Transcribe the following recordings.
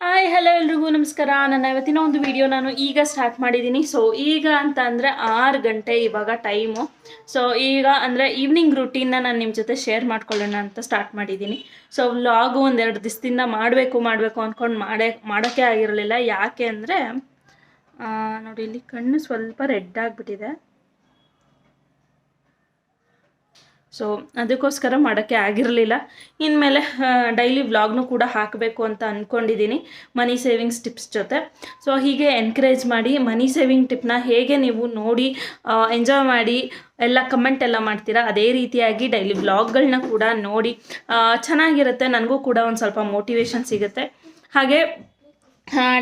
Hi hello ಎಲ್ರಿಗೂ ನಮಸ್ಕಾರ. ನನ್ನ ಇವತ್ತಿನ ಒಂದು ವಿಡಿಯೋ ನಾನು ಈಗ ಸ್ಟಾರ್ಟ್ ಮಾಡಿದ್ದೀನಿ. ಸೊ ಈಗ ಅಂತ ಅಂದರೆ 6 ಗಂಟೆ ಇವಾಗ ಟೈಮು. ಸೊ ಈಗ ಅಂದರೆ ಈವ್ನಿಂಗ್ ರೂಟೀನ್ನ ನಾನು ನಿಮ್ಮ ಜೊತೆ ಶೇರ್ ಮಾಡ್ಕೊಳ್ಳೋಣ ಅಂತ ಸ್ಟಾರ್ಟ್ ಮಾಡಿದ್ದೀನಿ. ಸೊ ವ್ಲಾಗು ಒಂದೆರಡು ದಿವಸದಿಂದ ಮಾಡಬೇಕು ಅಂದ್ಕೊಂಡು ಮಾಡೋಕ್ಕೆ ಆಗಿರಲಿಲ್ಲ. ಯಾಕೆ ಅಂದರೆ ನೋಡಿ, ಇಲ್ಲಿ ಕಣ್ಣು ಸ್ವಲ್ಪ ರೆಡ್ ಆಗಿಬಿಟ್ಟಿದೆ. ಸೊ ಅದಕ್ಕೋಸ್ಕರ ಮಾಡೋಕ್ಕೆ ಆಗಿರಲಿಲ್ಲ. ಇನ್ಮೇಲೆ ಡೈಲಿ ವ್ಲಾಗ್ನು ಕೂಡ ಹಾಕಬೇಕು ಅಂತ ಅಂದ್ಕೊಂಡಿದ್ದೀನಿ, ಮನಿ ಸೇವಿಂಗ್ಸ್ ಟಿಪ್ಸ್ ಜೊತೆ. ಸೊ ಹೀಗೆ ಎನ್ಕರೇಜ್ ಮಾಡಿ ಮನಿ ಸೇವಿಂಗ್ ಟಿಪ್ನ ಹೇಗೆ ನೀವು ನೋಡಿ ಎಂಜಾಯ್ ಮಾಡಿ ಎಲ್ಲ ಕಮೆಂಟ್ ಎಲ್ಲ ಮಾಡ್ತೀರಾ, ಅದೇ ರೀತಿಯಾಗಿ ಡೈಲಿ ವ್ಲಾಗ್ಗಳನ್ನ ಕೂಡ ನೋಡಿ ಚೆನ್ನಾಗಿರುತ್ತೆ. ನನಗೂ ಕೂಡ ಒಂದು ಸ್ವಲ್ಪ ಮೋಟಿವೇಶನ್ ಸಿಗುತ್ತೆ. ಹಾಗೆ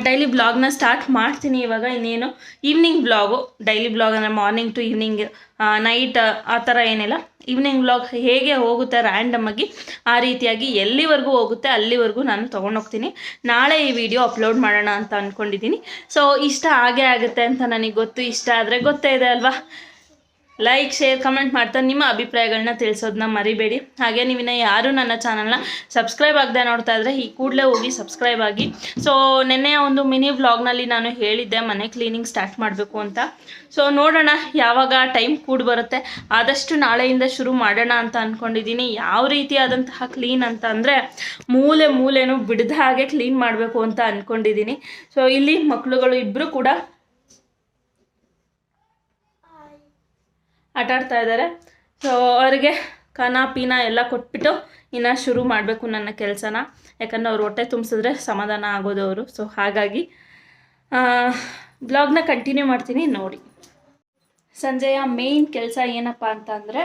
ಡೈಲಿ ವ್ಲಾಗ್ನ ಸ್ಟಾರ್ಟ್ ಮಾಡ್ತೀನಿ ಇವಾಗ. ಇನ್ನೇನು ಈವ್ನಿಂಗ್ ವ್ಲಾಗು, ಡೈಲಿ ವ್ಲಾಗ್ ಅಂದರೆ ಮಾರ್ನಿಂಗ್ ಟು ಈವ್ನಿಂಗ್, ನೈಟ್ ಆ ಥರ ಏನಿಲ್ಲ. ಈವ್ನಿಂಗ್ ವ್ಲಾಗ್ ಹೇಗೆ ಹೋಗುತ್ತೆ ರ್ಯಾಂಡಮಾಗಿ, ಆ ರೀತಿಯಾಗಿ ಎಲ್ಲಿವರೆಗೂ ಹೋಗುತ್ತೆ ಅಲ್ಲಿವರೆಗೂ ನಾನು ತೊಗೊಂಡೋಗ್ತೀನಿ. ನಾಳೆ ಈ ವಿಡಿಯೋ ಅಪ್ಲೋಡ್ ಮಾಡೋಣ ಅಂತ ಅಂದ್ಕೊಂಡಿದ್ದೀನಿ. ಸೊ ಇಷ್ಟ ಆಗೇ ಆಗುತ್ತೆ ಅಂತ ನನಗೆ ಗೊತ್ತು. ಇಷ್ಟ ಆದರೆ ಗೊತ್ತೇ ಇದೆ ಅಲ್ವಾ, ಲೈಕ್ ಶೇರ್ ಕಮೆಂಟ್ ಮಾಡ್ತಾ ನಿಮ್ಮ ಅಭಿಪ್ರಾಯಗಳನ್ನ ತಿಳಿಸೋದನ್ನ ಮರಿಬೇಡಿ. ಹಾಗೆ ನೀವಿನ್ನ ಯಾರು ನನ್ನ ಚಾನಲ್ನ ಸಬ್ಸ್ಕ್ರೈಬ್ ಆಗದೆ ನೋಡ್ತಾ ಇದ್ದರೆ ಈ ಕೂಡಲೇ ಹೋಗಿ ಸಬ್ಸ್ಕ್ರೈಬ್ ಆಗಿ. ಸೊ ನೆನ್ನೆಯ ಒಂದು ಮಿನಿ ವ್ಲಾಗ್ನಲ್ಲಿ ನಾನು ಹೇಳಿದ್ದೆ ಮನೆ ಕ್ಲೀನಿಂಗ್ ಸ್ಟಾರ್ಟ್ ಮಾಡಬೇಕು ಅಂತ. ಸೊ ನೋಡೋಣ ಯಾವಾಗ ಟೈಮ್ ಕೂಡ ಬರುತ್ತೆ. ಆದಷ್ಟು ನಾಳೆಯಿಂದ ಶುರು ಮಾಡೋಣ ಅಂತ ಅಂದ್ಕೊಂಡಿದ್ದೀನಿ. ಯಾವ ರೀತಿಯಾದಂತಹ ಕ್ಲೀನ್ ಅಂತ ಅಂದರೆ ಮೂಲೆನೂ ಬಿಡದ ಹಾಗೆ ಕ್ಲೀನ್ ಮಾಡಬೇಕು ಅಂತ ಅಂದ್ಕೊಂಡಿದ್ದೀನಿ. ಸೊ ಇಲ್ಲಿ ಮಕ್ಕಳುಗಳು ಇಬ್ಬರು ಕೂಡ ಆಟಾಡ್ತಾ ಇದ್ದಾರೆ. ಸೊ ಅವ್ರಿಗೆ ಖಾನ ಪೀನ ಎಲ್ಲ ಕೊಟ್ಬಿಟ್ಟು ಇನ್ನು ಶುರು ಮಾಡಬೇಕು ನನ್ನ ಕೆಲಸನ. ಯಾಕಂದರೆ ಅವ್ರು ಹೊಟ್ಟೆ ತುಂಬಿಸಿದ್ರೆ ಸಮಾಧಾನ ಆಗೋದು ಅವರು. ಸೊ ಹಾಗಾಗಿ ಬ್ಲಾಗ್ನ ಕಂಟಿನ್ಯೂ ಮಾಡ್ತೀನಿ ನೋಡಿ. ಸಂಜೆಯ ಮೇಯ್ನ್ ಕೆಲಸ ಏನಪ್ಪ ಅಂತ ಅಂದರೆ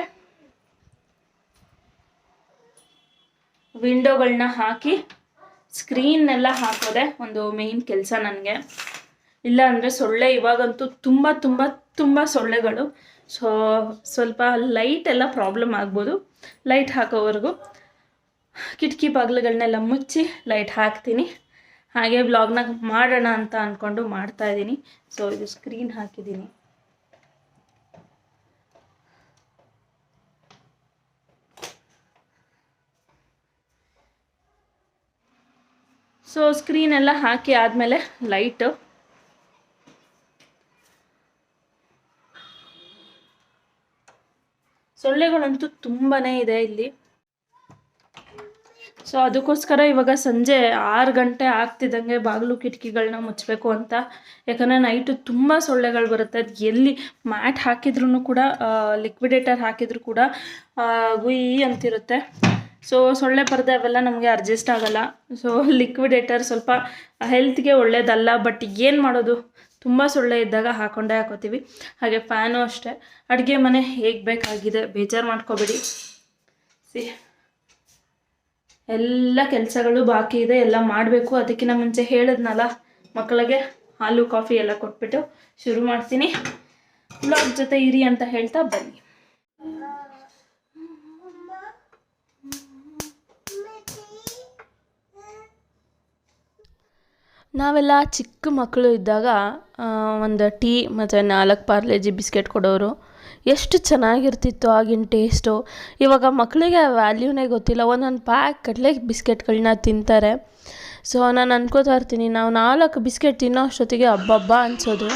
ವಿಂಡೋಗಳನ್ನ ಹಾಕಿ ಸ್ಕ್ರೀನ್ನೆಲ್ಲ ಹಾಕೋದೆ ಒಂದು ಮೇಯ್ನ್ ಕೆಲಸ ನನಗೆ. ಇಲ್ಲ ಅಂದರೆ ಸೊಳ್ಳೆ, ಇವಾಗಂತೂ ತುಂಬ ಸೊಳ್ಳೆಗಳು. ಸೊ ಸ್ವಲ್ಪ ಲೈಟ್ ಎಲ್ಲ ಪ್ರಾಬ್ಲಮ್ ಆಗ್ಬೋದು. ಲೈಟ್ ಹಾಕೋವರೆಗೂ ಕಿಟಕಿ ಬಾಗಿಲುಗಳನ್ನೆಲ್ಲ ಮುಚ್ಚಿ ಲೈಟ್ ಹಾಕ್ತೀನಿ. ಹಾಗೆ ವ್ಲಾಗ್ನ ಮಾಡೋಣ ಅಂತ ಅಂದ್ಕೊಂಡು ಮಾಡ್ತಾಯಿದ್ದೀನಿ. ಸೊ ಇದು ಸ್ಕ್ರೀನ್ ಹಾಕಿದ್ದೀನಿ. ಸೊ ಸ್ಕ್ರೀನೆಲ್ಲ ಹಾಕಿ ಆದಮೇಲೆ ಲೈಟು, ಸೊಳ್ಳೆಗಳಂತೂ ತುಂಬಾ ಇದೆ ಇಲ್ಲಿ. ಸೊ ಅದಕ್ಕೋಸ್ಕರ ಇವಾಗ ಸಂಜೆ 6 ಗಂಟೆ ಆಗ್ತಿದ್ದಂಗೆ ಬಾಗಿಲು ಕಿಟಕಿಗಳನ್ನ ಮುಚ್ಚಬೇಕು ಅಂತ. ಯಾಕಂದರೆ ನೈಟು ತುಂಬ ಸೊಳ್ಳೆಗಳು ಬರುತ್ತೆ. ಅದು ಎಲ್ಲಿ ಮ್ಯಾಟ್ ಹಾಕಿದ್ರೂ ಕೂಡ, ಲಿಕ್ವಿಡೇಟರ್ ಹಾಕಿದ್ರು ಕೂಡ ಗುಯ್ ಅಂತಿರುತ್ತೆ. ಸೊ ಸೊಳ್ಳೆ ಪರದೆ ಅವೆಲ್ಲ ನಮಗೆ ಅಡ್ಜಸ್ಟ್ ಆಗೋಲ್ಲ. ಸೊ ಲಿಕ್ವಿಡೇಟರ್ ಸ್ವಲ್ಪ ಹೆಲ್ತ್ಗೆ ಒಳ್ಳೇದಲ್ಲ. ಬಟ್ ಏನು ಮಾಡೋದು, ತುಂಬ ಸೊಳ್ಳೆ ಇದ್ದಾಗ ಹಾಕ್ಕೊಂಡೇ ಹಾಕೋತೀವಿ. ಹಾಗೆ ಫ್ಯಾನು ಅಷ್ಟೇ. ಅಡುಗೆ ಮನೆ ಹೇಗೆ ಬೇಕಾಗಿದೆ, ಬೇಜಾರು ಮಾಡ್ಕೋಬೇಡಿ. ಎಲ್ಲ ಕೆಲಸಗಳು ಬಾಕಿ ಇದೆ, ಎಲ್ಲ ಮಾಡಬೇಕು. ಅದಕ್ಕಿಂತ ಮುಂಚೆ ಹೇಳಿದ್ನಲ್ಲ, ಮಕ್ಕಳಿಗೆ ಹಾಲು ಕಾಫಿ ಎಲ್ಲ ಕೊಟ್ಬಿಟ್ಟು ಶುರು ಮಾಡ್ತೀನಿ. ವ್ಲಾಗ್ ಜೊತೆ ಇರಿ ಅಂತ ಹೇಳ್ತಾ ಬನ್ನಿ. ನಾವೆಲ್ಲ ಚಿಕ್ಕ ಮಕ್ಕಳು ಇದ್ದಾಗ ಒಂದು ಟೀ ಮತ್ತು 4 ಪಾರ್ಲೇಜಿ ಬಿಸ್ಕೆಟ್ ಕೊಡೋರು. ಎಷ್ಟು ಚೆನ್ನಾಗಿರ್ತಿತ್ತು ಆಗಿನ ಟೇಸ್ಟು. ಇವಾಗ ಮಕ್ಕಳಿಗೆ ವ್ಯಾಲ್ಯೂನೇ ಗೊತ್ತಿಲ್ಲ. ಒಂದೊಂದು ಪ್ಯಾಕ್ ಕಡಲೆ ಬಿಸ್ಕೆಟ್ಗಳನ್ನ ತಿಂತಾರೆ. ಸೊ ನಾನು ಅನ್ಕೋತಾ ಇರ್ತೀನಿ, ನಾವು 4 ಬಿಸ್ಕೆಟ್ ತಿನ್ನೋ ಅಷ್ಟೊತ್ತಿಗೆ ಹಬ್ಬ ಅನಿಸೋದು.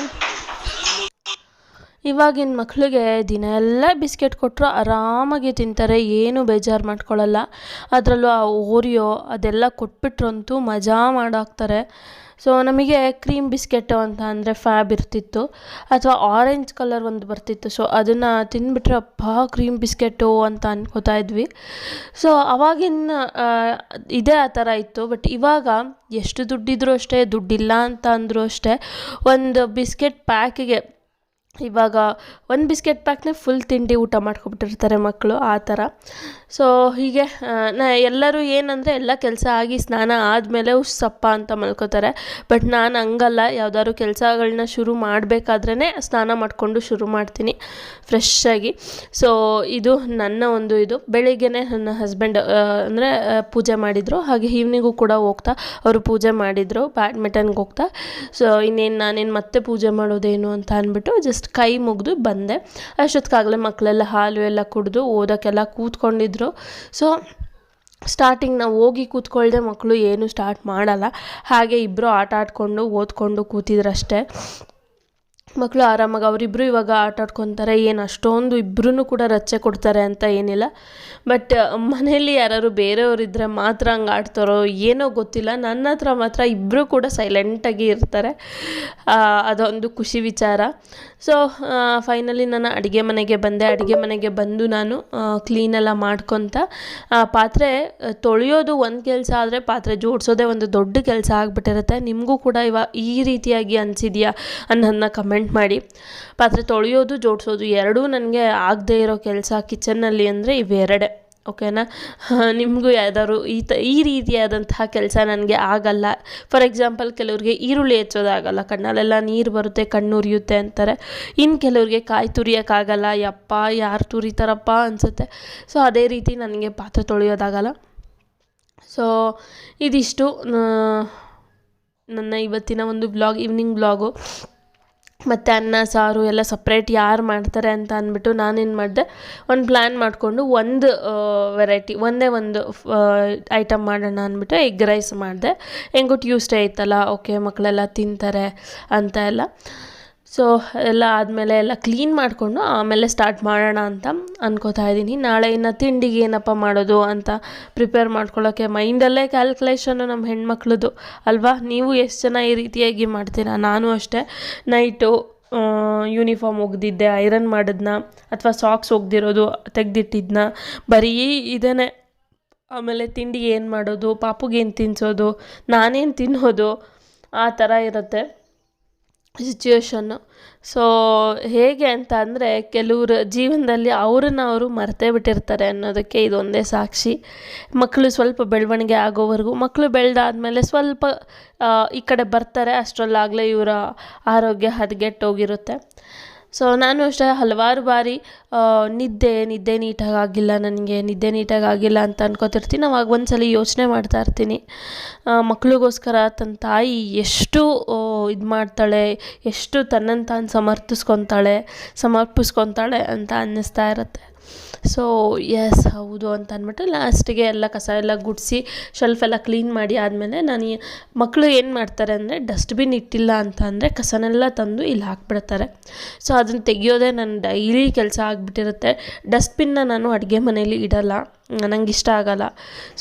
ಇವಾಗಿನ ಮಕ್ಕಳಿಗೆ ದಿನ ಎಲ್ಲ ಬಿಸ್ಕೆಟ್ ಕೊಟ್ಟರು ಆರಾಮಾಗಿ ತಿಂತಾರೆ, ಏನು ಬೇಜಾರು ಮಾಡ್ಕೊಳ್ಳಲ್ಲ. ಅದರಲ್ಲೂ ಆ ಓರಿಯೋ ಅದೆಲ್ಲ ಕೊಟ್ಬಿಟ್ರಂತೂ ಮಜಾ ಮಾಡಾಕ್ತಾರೆ. ಸೊ ನಮಗೆ ಕ್ರೀಮ್ ಬಿಸ್ಕೆಟು ಅಂತ ಅಂದರೆ ಫ್ಯಾಬ್ ಇರ್ತಿತ್ತು, ಅಥವಾ ಆರೆಂಜ್ ಕಲರ್ ಒಂದು ಬರ್ತಿತ್ತು. ಸೊ ಅದನ್ನು ತಿಂದುಬಿಟ್ರೆ ಅಪ್ಪ ಕ್ರೀಮ್ ಬಿಸ್ಕೆಟು ಅಂತ ಅನ್ಕೋತಾ ಇದ್ವಿ. ಸೊ ಅವಾಗಿನ ಇದೇ ಆ ಥರ ಇತ್ತು. ಬಟ್ ಇವಾಗ ಎಷ್ಟು ದುಡ್ಡಿದ್ರೂ ಅಷ್ಟೇ, ದುಡ್ಡಿಲ್ಲ ಅಂತ ಅಂದರೂ ಅಷ್ಟೇ, ಒಂದು ಬಿಸ್ಕೆಟ್ ಪ್ಯಾಕಿಗೆ ಇವಾಗ 1 ಬಿಸ್ಕೆಟ್ ಪ್ಯಾಕ್ನೇ ಫುಲ್ ತಿಂಡಿ ಊಟ ಮಾಡ್ಕೊಬಿಟ್ಟಿರ್ತಾರೆ ಮಕ್ಕಳು, ಆ ಥರ. ಸೊ ಹೀಗೆ ಎಲ್ಲರೂ ಏನಂದರೆ ಎಲ್ಲ ಕೆಲಸ ಆಗಿ ಸ್ನಾನ ಆದಮೇಲೆ ಸಪ್ಪ ಅಂತ ಮಲ್ಕೋತಾರೆ. ಬಟ್ ನಾನು ಹಂಗಲ್ಲ, ಯಾವುದಾದ್ರು ಕೆಲಸಗಳನ್ನ ಶುರು ಮಾಡಬೇಕಾದ್ರೇ ಸ್ನಾನ ಮಾಡಿಕೊಂಡು ಶುರು ಮಾಡ್ತೀನಿ ಫ್ರೆಶ್ಶಾಗಿ. ಸೊ ಇದು ನನ್ನ ಒಂದು ಇದು. ಬೆಳಿಗ್ಗೆನೇ ನನ್ನ ಹಸ್ಬೆಂಡ್ ಅಂದರೆ ಪೂಜೆ ಮಾಡಿದರು. ಹಾಗೆ ಈವ್ನಿಂಗು ಕೂಡ ಹೋಗ್ತಾ ಅವರು ಪೂಜೆ ಮಾಡಿದರು, ಬ್ಯಾಡ್ಮಿಂಟನ್ಗೆ ಹೋಗ್ತಾ. ಸೊ ಇನ್ನೇನು ನಾನೇನು ಮತ್ತೆ ಪೂಜೆ ಮಾಡೋದೇನು ಅಂತ ಅಂದ್ಬಿಟ್ಟು ಜಸ್ಟ್ ಕೈ ಮುಗಿದು ಬಂದೆ. ಅಷ್ಟೊತ್ತಿಗಾಗಲೇ ಮಕ್ಕಳೆಲ್ಲ ಹಾಲು ಎಲ್ಲ ಕುಡಿದು ಓದೋಕ್ಕೆಲ್ಲ ಕೂತ್ಕೊಂಡಿದ್ರು. ಸೊ ಸ್ಟಾರ್ಟಿಂಗ್ ನಾವು ಹೋಗಿ ಕೂತ್ಕೊಳ್ದೆ ಮಕ್ಕಳು ಏನು ಸ್ಟಾರ್ಟ್ ಮಾಡಲ್ಲ, ಹಾಗೆ ಇಬ್ಬರು ಆಟ ಆಡ್ಕೊಂಡು ಓದ್ಕೊಂಡು ಕೂತಿದ್ರಷ್ಟೇ. ಮಕ್ಕಳು ಆರಾಮಾಗಿ ಅವರಿಬ್ಬರು ಇವಾಗ ಆಟ ಆಡ್ಕೊತಾರೆ, ಏನು ಅಷ್ಟೊಂದು ಇಬ್ಬರೂ ಕೂಡ ರಚ್ಚೆ ಕೊಡ್ತಾರೆ ಅಂತ ಏನಿಲ್ಲ. ಬಟ್ ಮನೆಯಲ್ಲಿ ಯಾರು ಬೇರೆಯವರಿದ್ದರೆ ಮಾತ್ರ ಹಂಗೆ ಆಡ್ತಾರೋ ಏನೋ ಗೊತ್ತಿಲ್ಲ, ನನ್ನ ಹತ್ರ ಮಾತ್ರ ಇಬ್ಬರು ಕೂಡ ಸೈಲೆಂಟಾಗಿ ಇರ್ತಾರೆ. ಅದೊಂದು ಖುಷಿ ವಿಚಾರ. ಸೊ ಫೈನಲಿ ನಾನು ಅಡುಗೆ ಮನೆಗೆ ಬಂದೆ. ಅಡುಗೆ ಮನೆಗೆ ಬಂದು ನಾನು ಕ್ಲೀನೆಲ್ಲ ಮಾಡ್ಕೊತ, ಪಾತ್ರೆ ತೊಳೆಯೋದು ಒಂದು ಕೆಲಸ ಆದರೆ ಪಾತ್ರೆ ಜೋಡಿಸೋದೇ ಒಂದು ದೊಡ್ಡ ಕೆಲಸ ಆಗಿಬಿಟ್ಟಿರುತ್ತೆ. ನಿಮಗೂ ಕೂಡ ಈ ರೀತಿಯಾಗಿ ಅನಿಸಿದೆಯಾ ಅನ್ನೋದನ್ನ ಕಮೆಂಟ್ ಮಾಡಿ. ಪಾತ್ರೆ ತೊಳೆಯೋದು ಜೋಡಿಸೋದು ಎರಡೂ ನನಗೆ ಆಗದೇ ಇರೋ ಕೆಲಸ ಕಿಚನ್ನಲ್ಲಿ ಅಂದರೆ ಇವೆರಡೇ. ಓಕೆನಾ? ನಿಮಗೂ ಯಾವ್ದಾದ್ರು ಈ ರೀತಿಯಾದಂತಹ ಕೆಲಸ ನನಗೆ ಆಗಲ್ಲ. ಫಾರ್ ಎಕ್ಸಾಂಪಲ್, ಕೆಲವ್ರಿಗೆ ಈರುಳ್ಳಿ ಹೆಚ್ಚೋದಾಗಲ್ಲ, ಕಣ್ಣಲ್ಲೆಲ್ಲ ನೀರು ಬರುತ್ತೆ, ಕಣ್ಣು ಉರಿಯುತ್ತೆ ಅಂತಾರೆ. ಇನ್ನು ಕೆಲವ್ರಿಗೆ ಕಾಯಿ ತುರಿಯೋಕ್ಕಾಗಲ್ಲ, ಯಪ್ಪ ಯಾರು ತುರಿತಾರಪ್ಪ ಅನಿಸುತ್ತೆ. ಸೊ ಅದೇ ರೀತಿ ನನಗೆ ಪಾತ್ರೆ ತೊಳೆಯೋದಾಗಲ್ಲ. ಸೊ ಇದಿಷ್ಟು ನನ್ನ ಇವತ್ತಿನ ಒಂದು ವ್ಲಾಗ್, ಈವ್ನಿಂಗ್ ವ್ಲಾಗು. ಮತ್ತು ಅನ್ನ ಸಾರು ಎಲ್ಲ ಸಪ್ರೇಟ್ ಯಾರು ಮಾಡ್ತಾರೆ ಅಂತ ಅಂದ್ಬಿಟ್ಟು ನಾನೇನು ಮಾಡಿದೆ, ಒಂದು ಪ್ಲ್ಯಾನ್ ಮಾಡಿಕೊಂಡು ಒಂದು ವೆರೈಟಿ ಒಂದೇ ಒಂದು ಐಟಮ್ ಮಾಡೋಣ ಅಂದ್ಬಿಟ್ಟು ಎಗ್ ರೈಸ್ ಮಾಡಿದೆ. ಹೆಂಗೂ ಟ್ಯೂಸ್ಡೇ ಇತ್ತಲ್ಲ, ಓಕೆ ಮಕ್ಕಳೆಲ್ಲ ತಿಂತಾರೆ ಅಂತ ಎಲ್ಲ. ಸೊ ಎಲ್ಲ ಆದಮೇಲೆ ಎಲ್ಲ ಕ್ಲೀನ್ ಮಾಡಿಕೊಂಡು ಆಮೇಲೆ ಸ್ಟಾರ್ಟ್ ಮಾಡೋಣ ಅಂತ ಅನ್ಕೋತಾ ಇದ್ದೀನಿ. ನಾಳೆ ಇನ್ನು ತಿಂಡಿಗೆ ಏನಪ್ಪ ಮಾಡೋದು ಅಂತ ಪ್ರಿಪೇರ್ ಮಾಡ್ಕೊಳ್ಳೋಕ್ಕೆ ಮೈಂಡಲ್ಲೇ ಕ್ಯಾಲ್ಕುಲೇಷನ್ನು ನಮ್ಮ ಹೆಣ್ಮಕ್ಳದ್ದು ಅಲ್ವಾ. ನೀವು ಎಷ್ಟು ಜನ ಈ ರೀತಿಯಾಗಿ ಮಾಡ್ತೀರಾ? ನಾನು ಅಷ್ಟೇ, ನೈಟು ಯೂನಿಫಾರ್ಮ್ ಒಗ್ದಿದ್ದೆ, ಐರನ್ ಮಾಡಿದ್ನ, ಅಥವಾ ಸಾಕ್ಸ್ ಒಗ್ದಿರೋದು ತೆಗ್ದಿಟ್ಟಿದ್ನ, ಬರೀ ಇದೇ. ಆಮೇಲೆ ತಿಂಡಿ ಏನು ಮಾಡೋದು, ಪಾಪುಗೇನು ತಿನ್ನಿಸೋದು, ನಾನೇನು ತಿನ್ನೋದು, ಆ ಥರ ಇರುತ್ತೆ ಸಿಚುವೇಶನ್ನು. ಸೊ ಹೇಗೆ ಅಂತ ಅಂದರೆ, ಕೆಲವ್ರ ಜೀವನದಲ್ಲಿ ಅವರು ಮರ್ತೇ ಬಿಟ್ಟಿರ್ತಾರೆ ಅನ್ನೋದಕ್ಕೆ ಇದೊಂದೇ ಸಾಕ್ಷಿ. ಮಕ್ಕಳು ಸ್ವಲ್ಪ ಬೆಳವಣಿಗೆ ಆಗೋವರೆಗೂ, ಮಕ್ಕಳು ಬೆಳೆದಾದ್ಮೇಲೆ ಸ್ವಲ್ಪ ಈ ಕಡೆ ಬರ್ತಾರೆ, ಅಷ್ಟರಲ್ಲಾಗಲೇ ಇವರ ಆರೋಗ್ಯ ಹದಗೆಟ್ಟೋಗಿರುತ್ತೆ. ಸೊ ನಾನು ಅಷ್ಟೇ ಹಲವಾರು ಬಾರಿ ನಿದ್ದೆ ನೀಟಾಗಿ ಆಗಿಲ್ಲ, ನನಗೆ ನಿದ್ದೆ ನೀಟಾಗಿ ಆಗಿಲ್ಲ ಅಂತ ಅನ್ಕೋತಿರ್ತೀನಿ. ಅವಾಗ ಒಂದ್ಸಲ ಯೋಚನೆ ಮಾಡ್ತಾ ಇರ್ತೀನಿ, ಮಕ್ಳಿಗೋಸ್ಕರ ತನ್ನ ತಾಯಿ ಎಷ್ಟು ಇದು ಮಾಡ್ತಾಳೆ, ಎಷ್ಟು ತನ್ನನ್ನು ತಾನು ಸಮರ್ಪಿಸ್ಕೊತಾಳೆ ಅಂತ ಅನ್ನಿಸ್ತಾ ಇರುತ್ತೆ. ಸೊ ಎಸ್ ಹೌದು ಅಂತ ಅಂದ್ಬಿಟ್ಟು ಲಾಸ್ಟಿಗೆ ಎಲ್ಲ ಕಸ ಎಲ್ಲ ಗುಡಿಸಿ ಶೆಲ್ಫೆಲ್ಲ ಕ್ಲೀನ್ ಮಾಡಿ ಆದಮೇಲೆ ನಾನು ಮಕ್ಕಳು ಏನು ಮಾಡ್ತಾರೆ ಅಂದರೆ, ಡಸ್ಟ್ಬಿನ್ ಇಟ್ಟಿಲ್ಲ ಅಂತ ಅಂದರೆ ಕಸನೆಲ್ಲ ತಂದು ಇಲ್ಲಿ ಹಾಕ್ಬಿಡ್ತಾರೆ. ಸೊ ಅದನ್ನು ತೆಗಿಯೋದೇ ನನ್ನ ಡೈಲಿ ಕೆಲಸ ಆಗಿಬಿಟ್ಟಿರುತ್ತೆ. ಡಸ್ಟ್ಬಿನ್ನ ನಾನು ಅಡುಗೆ ಮನೇಲಿ ಇಡಲ್ಲ, ನನಗೆ ಇಷ್ಟ ಆಗಲ್ಲ.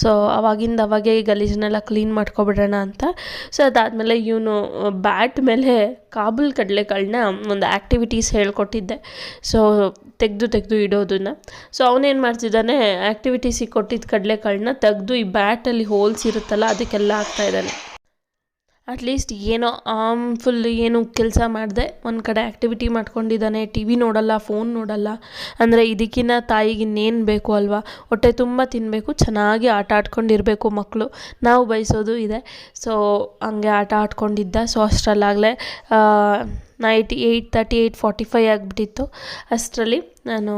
ಸೊ ಅವಾಗೆ ಗಲೀಜನ್ನೆಲ್ಲ ಕ್ಲೀನ್ ಮಾಡ್ಕೊಬಿಡೋಣ ಅಂತ. ಸೊ ಅದಾದಮೇಲೆ ಇವನು ಬ್ಯಾಟ್ ಮೇಲೆ ಕಾಬೂಲ್ ಕಡಲೆಕಾಳನ್ನ ಒಂದು ಆ್ಯಕ್ಟಿವಿಟೀಸ್ ಹೇಳ್ಕೊಟ್ಟಿದ್ದೆ, ಸೊ ತೆಗೆದು ಇಡೋದನ್ನು. ಸೊ ಅವನೇನು ಮಾಡ್ತಿದ್ದಾನೆ, ಆ್ಯಕ್ಟಿವಿಟೀಸಿಗೆ ಕೊಟ್ಟಿದ್ದ ಕಡಲೆಕಾಳನ್ನ ತೆಗೆದು ಈ ಬ್ಯಾಟಲ್ಲಿ ಹೋಲ್ಸ್ ಇರುತ್ತಲ್ಲ ಅದಕ್ಕೆಲ್ಲ ಹಾಕ್ತಾಯಿದ್ದಾನೆ. ಅಟ್ಲೀಸ್ಟ್ ಏನೋ ಫುಲ್ ಏನು ಕೆಲಸ ಮಾಡಿದೆ, ಒಂದು ಕಡೆ ಆ್ಯಕ್ಟಿವಿಟಿ ಮಾಡ್ಕೊಂಡಿದ್ದಾನೆ, ಟಿ ವಿ ನೋಡಲ್ಲ, ಫೋನ್ ನೋಡಲ್ಲ. ಅಂದರೆ ಇದಕ್ಕಿಂತ ತಾಯಿಗೆ ಇನ್ನೇನು ಬೇಕು ಅಲ್ವಾ? ಹೊಟ್ಟೆ ತುಂಬ ತಿನ್ನಬೇಕು, ಚೆನ್ನಾಗಿ ಆಟ ಆಡ್ಕೊಂಡಿರಬೇಕು ಮಕ್ಕಳು, ನಾವು ಬಯಸೋದು ಇದೆ. ಸೊ ಹಂಗೆ ಆಟ ಆಡ್ಕೊಂಡಿದ್ದ. ಸೊ ಅಷ್ಟರಲ್ಲಾಗಲೇ ನೈಟ್ 8:30 8:45 ಆಗಿಬಿಟ್ಟಿತ್ತು. ಅಷ್ಟರಲ್ಲಿ ನಾನು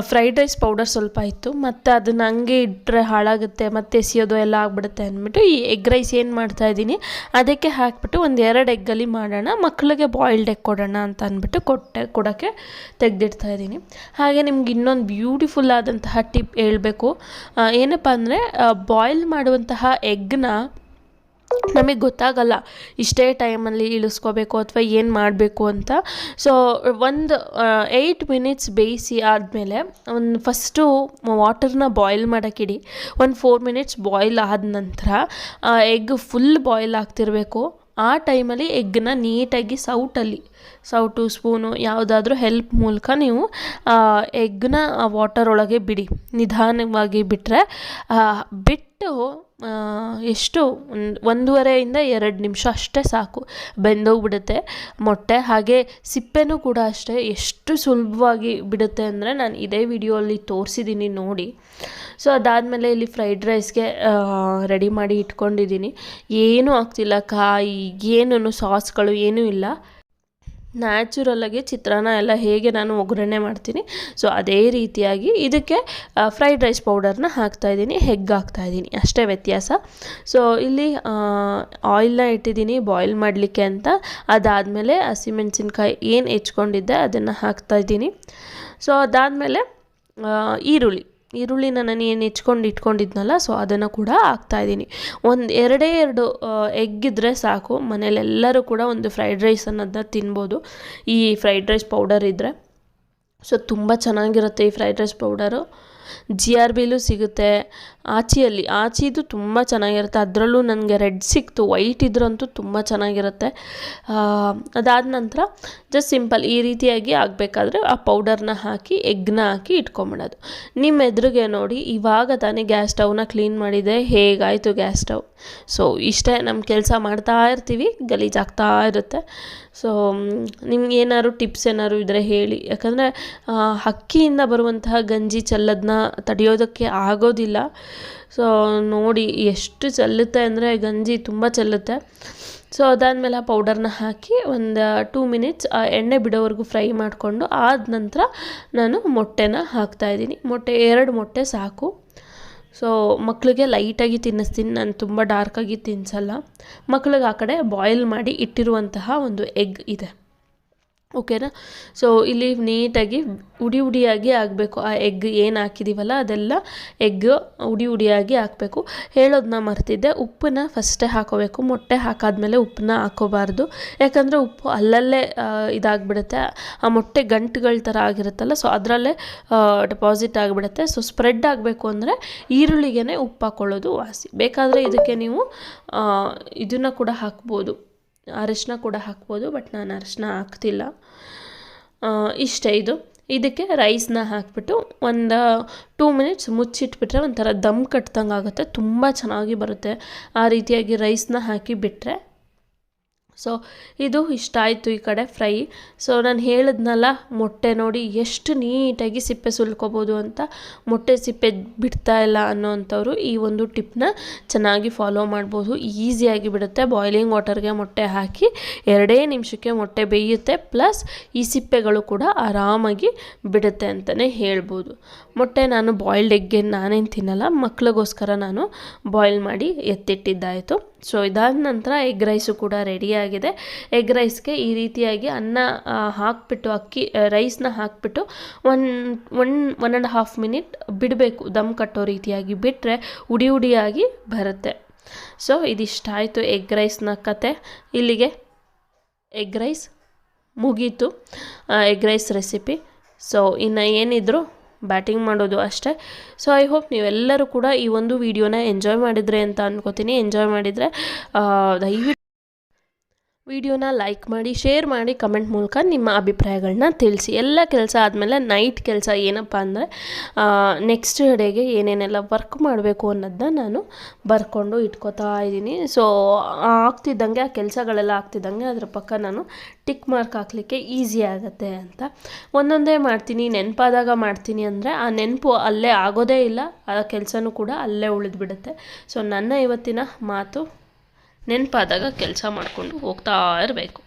ಫ್ರೈಡ್ ರೈಸ್ ಪೌಡರ್ ಸ್ವಲ್ಪ ಇತ್ತು, ಮತ್ತು ಅದನ್ನು ಹಂಗೆ ಇಟ್ಟರೆ ಹಾಳಾಗುತ್ತೆ, ಮತ್ತು ಎಸೆಯೋದು ಎಲ್ಲ ಆಗಿಬಿಡುತ್ತೆ ಅಂದ್ಬಿಟ್ಟು ಈ ಎಗ್ ರೈಸ್ ಏನು ಮಾಡ್ತಾಯಿದ್ದೀನಿ, ಅದಕ್ಕೆ ಹಾಕಿಬಿಟ್ಟು 1-2 ಎಗ್ಗಲ್ಲಿ ಮಾಡೋಣ, ಮಕ್ಕಳಿಗೆ ಬಾಯ್ಲ್ಡ್ ಎಗ್ ಕೊಡೋಣ ಅಂತ ಅಂದ್ಬಿಟ್ಟು ಕೊಡೋಕ್ಕೆ ತೆಗೆದಿಡ್ತಾಯಿದ್ದೀನಿ. ಹಾಗೆ ನಿಮ್ಗೆ ಇನ್ನೊಂದು ಬ್ಯೂಟಿಫುಲ್ ಆದಂತಹ ಟಿಪ್ ಹೇಳಬೇಕು. ಏನಪ್ಪ ಅಂದರೆ, ಬಾಯ್ಲ್ ಮಾಡುವಂತಹ ಎಗ್ನ ನಮಗೆ ಗೊತ್ತಾಗಲ್ಲ ಇಷ್ಟೇ ಟೈಮಲ್ಲಿ ಇಳಿಸ್ಕೋಬೇಕು ಅಥವಾ ಏನು ಮಾಡಬೇಕು ಅಂತ. ಸೊ ಒಂದು 8 ಮಿನಿಟ್ಸ್ ಬೇಯಿಸಿ ಆದಮೇಲೆ ಫಸ್ಟು ವಾಟರ್ನ ಬಾಯ್ಲ್ ಮಾಡೋಕ್ಕಿಡಿ. 4 ಮಿನಿಟ್ಸ್ ಬಾಯ್ಲ್ ಆದ ನಂತರ ಎಗ್ ಫುಲ್ ಬಾಯ್ಲ್ ಆಗ್ತಿರಬೇಕು. ಆ ಟೈಮಲ್ಲಿ ಎಗ್ಗನ್ನ ನೀಟಾಗಿ ಸೌಟು ಸ್ಪೂನು ಯಾವುದಾದ್ರೂ ಹೆಲ್ಪ್ ಮೂಲಕ ನೀವು ಎಗ್ಗನ್ನ ವಾಟರ್ ಒಳಗೆ ಬಿಡಿ, ನಿಧಾನವಾಗಿ ಬಿಟ್ಟರೆ ಬಿಟ್ಟು ಎಷ್ಟು 1.5-2 ನಿಮಿಷ ಅಷ್ಟೇ ಸಾಕು, ಬೆಂದೋಗ್ಬಿಡುತ್ತೆ ಮೊಟ್ಟೆ. ಹಾಗೆ ಸಿಪ್ಪೆನೂ ಕೂಡ ಅಷ್ಟೇ ಎಷ್ಟು ಸುಲಭವಾಗಿ ಬಿಡುತ್ತೆ ಅಂದರೆ, ನಾನು ಇದೇ ವಿಡಿಯೋಲ್ಲಿ ತೋರಿಸಿದ್ದೀನಿ ನೋಡಿ. ಸೊ ಅದಾದಮೇಲೆ ಇಲ್ಲಿ ಫ್ರೈಡ್ ರೈಸ್ಗೆ ರೆಡಿ ಮಾಡಿ ಇಟ್ಕೊಂಡಿದ್ದೀನಿ. ಏನೂ ಆಗ್ತಿಲ್ಲ, ಕಾಯಿ ಏನೂ ಸಾಸ್ಗಳು ಏನೂ ಇಲ್ಲ, ನ್ಯಾಚುರಲಾಗಿ ಚಿತ್ರಾನ್ನ ಎಲ್ಲ ಹೇಗೆ ನಾನು ಒಗ್ಗರಣೆ ಮಾಡ್ತೀನಿ ಸೊ ಅದೇ ರೀತಿಯಾಗಿ ಇದಕ್ಕೆ ಫ್ರೈಡ್ ರೈಸ್ ಪೌಡರ್ನ ಹಾಕ್ತಾಯಿದ್ದೀನಿ, ಹೆಗ್ ಹಾಕ್ತಾಯಿದ್ದೀನಿ, ಅಷ್ಟೇ ವ್ಯತ್ಯಾಸ. ಸೊ ಇಲ್ಲಿ ಆಯಿಲ್ನ ಇಟ್ಟಿದ್ದೀನಿ ಬಾಯ್ಲ್ ಮಾಡಲಿಕ್ಕೆ ಅಂತ. ಅದಾದಮೇಲೆ ಹಸಿಮೆಣಸಿನ್ಕಾಯಿ ಏನು ಹೆಚ್ಕೊಂಡಿದ್ದೆ ಅದನ್ನು ಹಾಕ್ತಾಯಿದ್ದೀನಿ. ಸೊ ಅದಾದಮೇಲೆ ಈರುಳ್ಳಿನ ನಾನು ಏನು ಹೆಚ್ಕೊಂಡು ಇಟ್ಕೊಂಡಿದ್ನಲ್ಲ, ಸೊ ಅದನ್ನು ಕೂಡ ಹಾಕ್ತಾಯಿದ್ದೀನಿ. ಎರಡೇ ಎರಡು ಎಗ್ ಇದ್ದರೆ ಸಾಕು, ಮನೇಲೆಲ್ಲರೂ ಕೂಡ ಒಂದು ಫ್ರೈಡ್ ರೈಸ್ ಅನ್ನೋದನ್ನ ತಿನ್ಬೋದು ಈ ಫ್ರೈಡ್ ರೈಸ್ ಪೌಡರ್ ಇದ್ದರೆ. ಸೊ ತುಂಬ ಚೆನ್ನಾಗಿರುತ್ತೆ ಈ ಫ್ರೈಡ್ ರೈಸ್ ಪೌಡರು. GRBಲೂ ಸಿಗುತ್ತೆ, ಆಚಿದು ತುಂಬ ಚೆನ್ನಾಗಿರುತ್ತೆ. ಅದರಲ್ಲೂ ನನಗೆ ರೆಡ್ ಸಿಕ್ತು, ವೈಟ್ ಇದ್ರಂತೂ ತುಂಬ ಚೆನ್ನಾಗಿರುತ್ತೆ. ಅದಾದ ನಂತರ ಜಸ್ಟ್ ಸಿಂಪಲ್ ಈ ರೀತಿಯಾಗಿ ಆಗಬೇಕಾದ್ರೆ ಆ ಪೌಡರ್ನ ಹಾಕಿ ಎಗ್ನ ಹಾಕಿ ಇಟ್ಕೊಂಬಿಡೋದು. ನಿಮ್ಮ ಎದುರಿಗೆ ನೋಡಿ, ಇವಾಗ ತಾನೇ ಗ್ಯಾಸ್ ಸ್ಟವ್ನ ಕ್ಲೀನ್ ಮಾಡಿದೆ, ಹೇಗಾಯಿತು ಗ್ಯಾಸ್ ಸ್ಟವ್. ಸೊ ಇಷ್ಟೇ, ನಮ್ಮ ಕೆಲಸ ಮಾಡ್ತಾ ಇರ್ತೀವಿ, ಗಲೀಜಾಗ್ತಾ ಇರುತ್ತೆ. ಸೊ ನಿಮ್ಗೆ ಏನಾದ್ರು ಟಿಪ್ಸ್ ಏನಾದ್ರು ಇದ್ದರೆ ಹೇಳಿ, ಯಾಕಂದರೆ ಅಕ್ಕಿಯಿಂದ ಬರುವಂತಹ ಗಂಜಿ ಚೆಲ್ಲೋದನ್ನ ತಡೆಯೋದಕ್ಕೆ ಆಗೋದಿಲ್ಲ. ಸೊ ನೋಡಿ ಎಷ್ಟು ಚೆಲ್ಲುತ್ತೆ ಅಂದರೆ ಗಂಜಿ ತುಂಬ ಚೆಲ್ಲುತ್ತೆ. ಸೊ ಅದಾದಮೇಲೆ ಆ ಪೌಡರ್ನ ಹಾಕಿ ಒಂದು 2 ಮಿನಿಟ್ಸ್ ಎಣ್ಣೆ ಬಿಡೋವರೆಗೂ ಫ್ರೈ ಮಾಡಿಕೊಂಡು ಆದ ನಂತರ ನಾನು ಮೊಟ್ಟೆನ ಹಾಕ್ತಾಯಿದ್ದೀನಿ. 2 ಮೊಟ್ಟೆ ಸಾಕು. ಸೊ ಮಕ್ಕಳಿಗೆ ಲೈಟಾಗಿ ತಿನ್ನಿಸ್ತೀನಿ, ನಾನು ತುಂಬ ಡಾರ್ಕಾಗಿ ತಿನ್ನಿಸಲ್ಲ. ಮಕ್ಳಿಗೆ ಆ ಕಡೆ ಬಾಯ್ಲ್ ಮಾಡಿ ಇಟ್ಟಿರುವಂತಹ ಒಂದು ಎಗ್ ಇದೆ, ಓಕೆನಾ. ಸೊ ಇಲ್ಲಿ ನೀಟಾಗಿ ಉಡಿಯಾಗಿ ಆಗಬೇಕು. ಆ ಎಗ್ ಏನು ಹಾಕಿದ್ದೀವಲ್ಲ ಅದೆಲ್ಲ ಎಗ್ ಉಡಿಯಾಗಿ ಹಾಕಬೇಕು. ಹೇಳೋದನ್ನ ಮರ್ತಿದ್ದೆ, ಉಪ್ಪನ್ನ ಫಸ್ಟೇ ಹಾಕೋಬೇಕು. ಮೊಟ್ಟೆ ಹಾಕಾದ್ಮೇಲೆ ಉಪ್ಪನ್ನ ಹಾಕೋಬಾರ್ದು, ಯಾಕಂದರೆ ಉಪ್ಪು ಅಲ್ಲಲ್ಲೇ ಇದಾಗಿಬಿಡುತ್ತೆ. ಆ ಮೊಟ್ಟೆ ಗಂಟುಗಳ ಥರ ಆಗಿರುತ್ತಲ್ಲ, ಸೊ ಅದರಲ್ಲೇ ಡೆಪಾಸಿಟ್ ಆಗಿಬಿಡುತ್ತೆ. ಸೊ ಸ್ಪ್ರೆಡ್ ಆಗಬೇಕು ಅಂದರೆ ಈರುಳ್ಳಿಗೆ ಉಪ್ಪು ಹಾಕ್ಕೊಳ್ಳೋದು ವಾಸಿ. ಬೇಕಾದರೆ ಇದಕ್ಕೆ ನೀವು ಇದನ್ನು ಕೂಡ ಹಾಕ್ಬೋದು, ಅರಿಶಿನ ಕೂಡ ಹಾಕ್ಬೋದು, ಬಟ್ ನಾನು ಅರಿಶಿನ ಹಾಕ್ತಿಲ್ಲ. ಇಷ್ಟೇ ಇದಕ್ಕೆ ರೈಸ್ನ ಹಾಕಿಬಿಟ್ಟು ಒಂದು 2 ಮಿನಿಟ್ಸ್ ಮುಚ್ಚಿಟ್ಬಿಟ್ರೆ ಒಂಥರ ದಮ್ ಕಟ್ದಂಗೆ ಆಗುತ್ತೆ, ತುಂಬ ಚೆನ್ನಾಗಿ ಬರುತ್ತೆ ಆ ರೀತಿಯಾಗಿ ರೈಸ್ನ ಹಾಕಿ ಬಿಟ್ಟರೆ. ಸೊ ಇದು ಇಷ್ಟ ಆಯಿತು ಈ ಕಡೆ ಫ್ರೈ. ಸೊ ನಾನು ಹೇಳಿದ್ನಲ್ಲ, ಮೊಟ್ಟೆ ನೋಡಿ ಎಷ್ಟು ನೀಟಾಗಿ ಸಿಪ್ಪೆ ಸುಲ್ಕೋಬೋದು ಅಂತ. ಮೊಟ್ಟೆ ಸಿಪ್ಪೆ ಬಿಡ್ತಾ ಇಲ್ಲ ಅನ್ನೋವಂಥವ್ರು ಈ ಒಂದು ಟಿಪ್ನ ಚೆನ್ನಾಗಿ ಫಾಲೋ ಮಾಡ್ಬೋದು, ಈಸಿಯಾಗಿ ಬಿಡುತ್ತೆ. ಬಾಯ್ಲಿಂಗ್ ವಾಟರ್ಗೆ ಮೊಟ್ಟೆ ಹಾಕಿ 2 ನಿಮಿಷಕ್ಕೆ ಮೊಟ್ಟೆ ಬೇಯುತ್ತೆ, ಪ್ಲಸ್ ಈ ಸಿಪ್ಪೆಗಳು ಕೂಡ ಆರಾಮಾಗಿ ಬಿಡುತ್ತೆ ಅಂತಲೇ ಹೇಳ್ಬೋದು. ಮೊಟ್ಟೆ ನಾನು ಬಾಯ್ಲ್ಡ್ ಎಗ್ಗೆ ನಾನೇನು ತಿನ್ನಲ್ಲ, ಮಕ್ಳಿಗೋಸ್ಕರ ನಾನು ಬಾಯ್ಲ್ ಮಾಡಿ ಎತ್ತಿಟ್ಟಿದ್ದಾಯಿತು. ಸೊ ಇದಾದ ನಂತರ ಎಗ್ ರೈಸು ಕೂಡ ರೆಡಿಯಾಗಿದೆ. ಎಗ್ ರೈಸ್ಗೆ ಈ ರೀತಿಯಾಗಿ ಅನ್ನ ಹಾಕಿಬಿಟ್ಟು ರೈಸ್ನ ಹಾಕಿಬಿಟ್ಟು 1.5 ಮಿನಿಟ್ ಬಿಡಬೇಕು, ದಮ್ ಕಟ್ಟೋ ರೀತಿಯಾಗಿ ಬಿಟ್ಟರೆ ಉಡಿಯಾಗಿ ಬರುತ್ತೆ. ಸೊ ಇದಿಷ್ಟ ಆಯಿತು ಎಗ್ ರೈಸ್ನ ಕತೆ. ಇಲ್ಲಿಗೆ ಎಗ್ ರೈಸ್ ಮುಗೀತು, ಎಗ್ ರೈಸ್ ರೆಸಿಪಿ. ಸೊ ಇನ್ನು ಏನಿದ್ರು ಬ್ಯಾಟಿಂಗ್ ಮಾಡೋದು ಅಷ್ಟೇ. ಸೊ ಐ ಹೋಪ್ ನೀವೆಲ್ಲರೂ ಕೂಡ ಈ ಒಂದು ವಿಡಿಯೋನ ಎಂಜಾಯ್ ಮಾಡಿದರೆ ಅಂತ ಅನ್ಕೋತೀನಿ. ಎಂಜಾಯ್ ಮಾಡಿದರೆ ದಯವಿಟ್ಟು ವಿಡಿಯೋನ ಲೈಕ್ ಮಾಡಿ, ಶೇರ್ ಮಾಡಿ, ಕಮೆಂಟ್ ಮೂಲಕ ನಿಮ್ಮ ಅಭಿಪ್ರಾಯಗಳನ್ನ ತಿಳಿಸಿ. ಎಲ್ಲ ಕೆಲಸ ಆದಮೇಲೆ ನೈಟ್ ಕೆಲಸ ಏನಪ್ಪ ಅಂದರೆ ನೆಕ್ಸ್ಟ್ ಡೇಗೆ ಏನೇನೆಲ್ಲ ವರ್ಕ್ ಮಾಡಬೇಕು ಅನ್ನೋದನ್ನ ನಾನು ಬರ್ಕೊಂಡು ಇಟ್ಕೋತಾ ಇದ್ದೀನಿ. ಸೊ ಆಗ್ತಿದ್ದಂಗೆ ಆ ಕೆಲಸಗಳೆಲ್ಲ ಆಗ್ತಿದ್ದಂಗೆ ಅದ್ರ ಪಕ್ಕ ನಾನು ಟಿಕ್ ಮಾರ್ಕ್ ಹಾಕಲಿಕ್ಕೆ ಈಸಿ ಆಗುತ್ತೆ ಅಂತ. ಒಂದೊಂದೇ ಮಾಡ್ತೀನಿ, ನೆನಪಾದಾಗ ಮಾಡ್ತೀನಿ ಅಂದರೆ ಆ ನೆನಪು ಅಲ್ಲೇ ಆಗೋದೇ ಇಲ್ಲ, ಆ ಕೆಲಸನೂ ಕೂಡ ಅಲ್ಲೇ ಉಳಿದ್ಬಿಡುತ್ತೆ. ಸೊ ನನ್ನ ಇವತ್ತಿನ ಮಾತು, ನೆನಪಾದಾಗ ಕೆಲಸ ಮಾಡಿಕೊಂಡು ಹೋಗ್ತಾ ಇರಬೇಕು.